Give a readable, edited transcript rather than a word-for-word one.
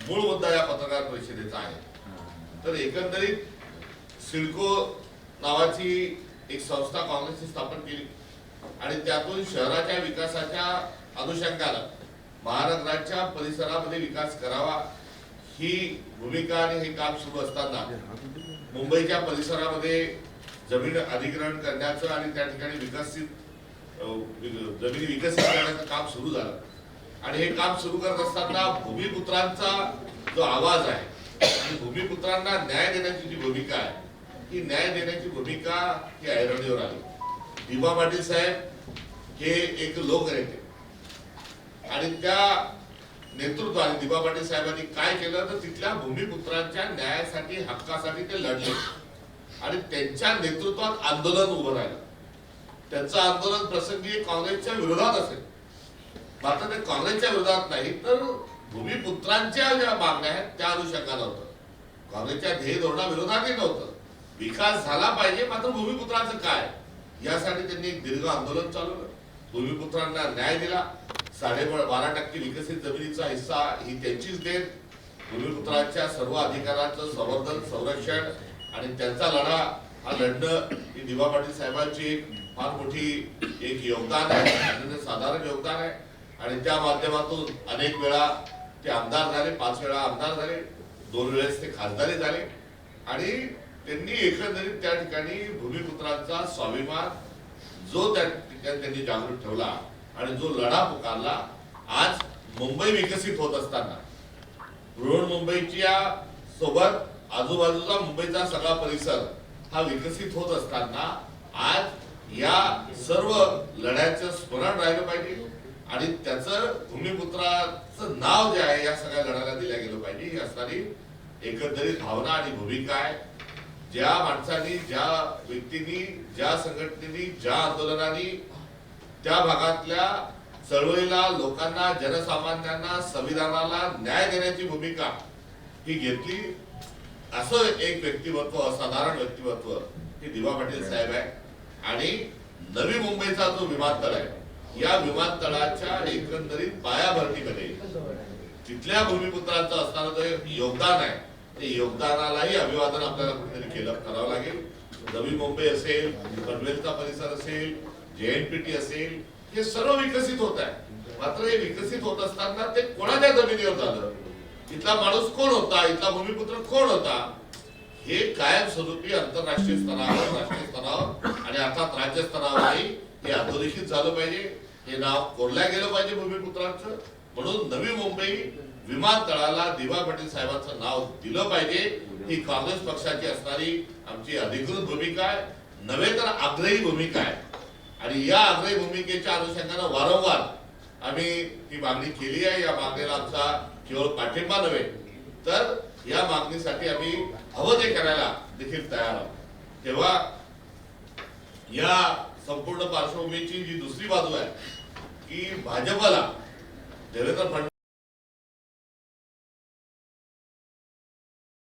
मूळ मुद्दा या पत्रकार परिषदेचा आहे. तर एकंदरीत सिडको नावाची एक संस्था काँग्रेसने स्थापन केली आणि त्यातून शहराच्या विकासाच्या अनुषंगाने महानगराच्या परिसरामध्ये विकास करावा ही भूमिका आणि हे काम सुरू असताना मुंबईच्या परिसरामध्ये जमीन अधिग्रहण करण्याचं आणि त्या ठिकाणी जमिनी विकसित करण्याचं काम सुरू झालं. आणि हे काम सुरू करत असताना भूमिपुत्रांचा जो आवाज आहे आणि भूमिपुत्रांना न्याय देण्याची जी भूमिका आहे ही न्याय देण्याची भूमिका ही ऐरणीवर आली. दिबा पाटील साहेब हे एक लोकनेते आणि त्या नेतृत्वाने दिबा पाटील साहेबांनी काय केलं तर तिथल्या भूमिपुत्रांच्या न्यायासाठी हक्कासाठी ते लढले आणि त्यांच्या नेतृत्वात आंदोलन उभं राहिलं. त्यांचं आंदोलन प्रसंगी काँग्रेसच्या विरोधात असेल, मात्र ते काँग्रेसच्या विरोधात नाही तर भूमिपुत्रांच्या ज्या मागण्या आहेत त्या अनुषंगाने होतं. काँग्रेसच्या ध्येय धोरणाविरोधातही नव्हतं. विकास झाला पाहिजे, मात्र भूमिपुत्रांचं काय यासाठी त्यांनी एक दीर्घ आंदोलन चालवलं. भूमिपुत्रांना न्याय दिला. 12.5% विकसित जमिनीचा हिस्सा ही त्यांचीच देत. भूमिपुत्रांच्या सर्व अधिकारांचं संवर्धन संरक्षण आणि त्यांचा लढा हा लढणं ही दिबा पाटील साहेबांची एक फार मोठी एक योगदान आहे, अनन्यसाधारण योगदान आहे. आणि त्या माध्यमातून अनेक वेळा ते आमदार झाले, 5 वेळा आमदार झाले, 2 वेळेस ते खासदारही झाले आणि त्यांनी एकंदरीत त्या ठिकाणी भूमिपुत्रांचा स्वाभिमान जो त्या ठिकाणी त्यांनी जागृत ठेवला आणि जो लढा पुकारला. आज मुंबई विकसित होत असताना बृहन्मुंबईच्या सोबत आजूबाजूचा मुंबईचा सगळा परिसर हा विकसित होत असताना आज या सर्व लढ्याचं स्मरण राहिलं पाहिजे आणि त्याचं भूमिपुत्राचं नाव जे आहे या सगळ्या लढ्याला दिल्या गेलं पाहिजे ही असणारी एकंदरीत भावना आणि भूमिका आहे. ज्या माणसांनी, ज्या व्यक्तींनी, ज्या संघटनेनी, ज्या आंदोलनाने त्या भागातल्या चळवळीला, लोकांना, जनसामान्यांना, संविधानाला न्याय देण्याची भूमिका ही घेतली असं एक व्यक्तिमत्व, असाधारण व्यक्तिमत्व हे दिबा पाटील साहेब आहे. आणि नवी मुंबईचा जो विमानतळ आहे या विमानतळाच्या एकंदरीत पायाभरणीमध्ये तिथल्या भूमिपुत्रांचं असणारं जे योगदान आहे ते योगदानालाही अभिवादन आपल्याला कुठेतरी करावं लागेल. नवी मुंबई असेल, पनवेलचा परिसर असेल, JNPT असेल, हे सर्व विकसित होत आहे. मात्र हे विकसित होत असताना ते कोणाच्या जमिनीवर झालं, इथला माणूस कोण होता, इथला भूमिपुत्र कोण होता, हे कायमस्वरूपी आंतरराष्ट्रीय स्तरावर, राष्ट्रीय स्तरावर आणि अर्थात राज्य स्तरावरही हे अधोरेखित झालं पाहिजे. हे नाव कोरल्या गेलं पाहिजे भूमिपुत्रांचं. म्हणून नवी मुंबई विमानतळाला दिबा पाटील साहेबांचं नाव दिलं पाहिजे ही काँग्रेस पक्षाची असणारी आमची अधिकृत भूमिका आहे, नव्हे तर आग्रही भूमिका आहे. आणि या आग्रही भूमिकेच्या अनुषंगाने वारंवार आम्ही ही मागणी केली आहे. या मागणीला आमचा केवळ पाठिंबा नव्हे तर या मागणीसाठी आम्ही हवं ते करायला देखील तयार आहोत. तेव्हा या संपूर्ण पार्श्वभूमीची जी दुसरी बाजू आहे की भाजपला देवेंद्र फडणवीस